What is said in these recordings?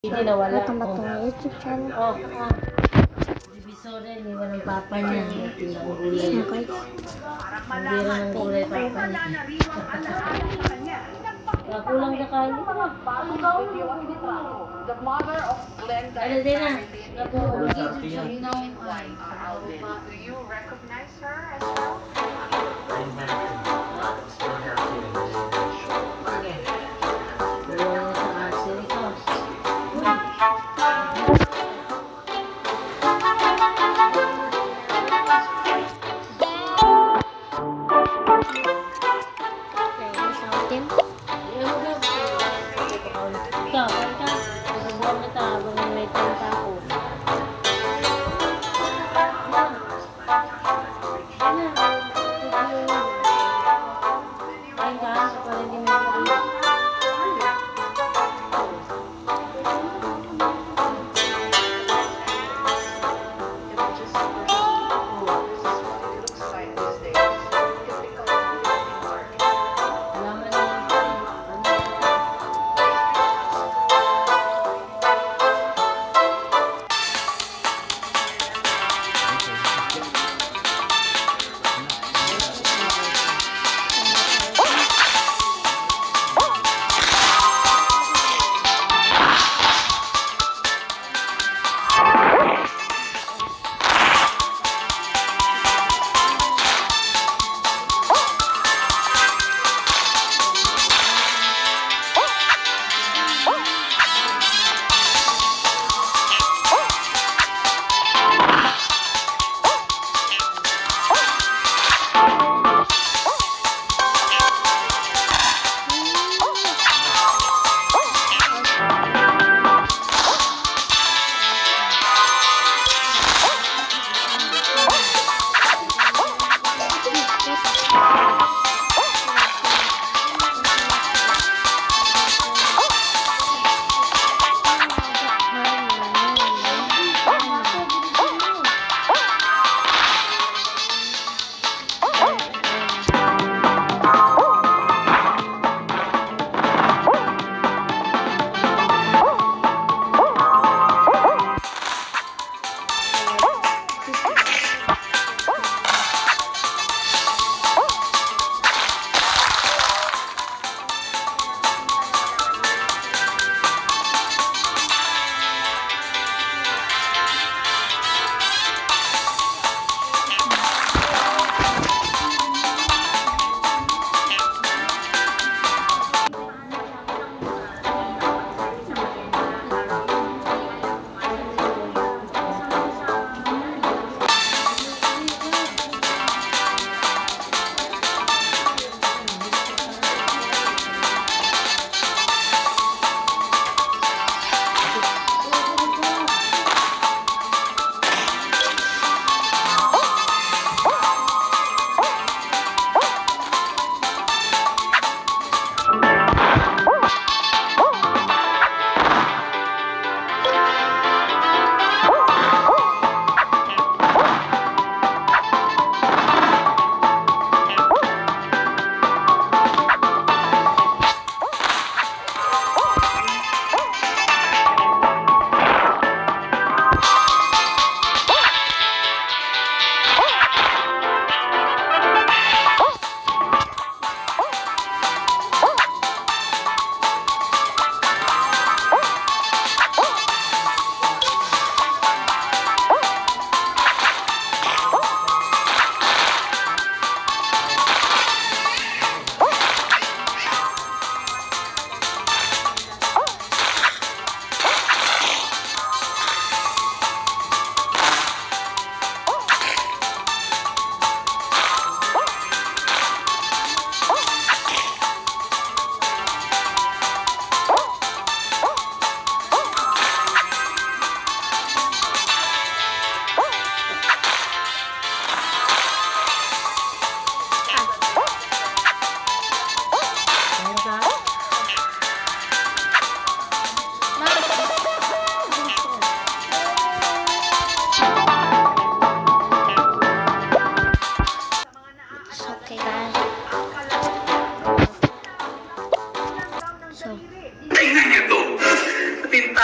Hindi nawala. Welcome back to my YouTube channel. Divisoria, iniwan ng papa niya. Tinanggulay. Okay. Hindi rin ng gulay papa niya. Kulang na kayo. The mother of Glenda Ano din na? Do you recognize her as well? Dalawa sa asin ito. Ayan, sa atin. Ikaw, kanta. Nagbubuhan kita habang may tanta ako.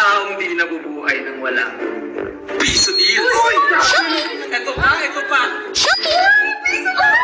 taong di nabubuhay ng wala. Piso deal! Oy! Ito pa! Shopee!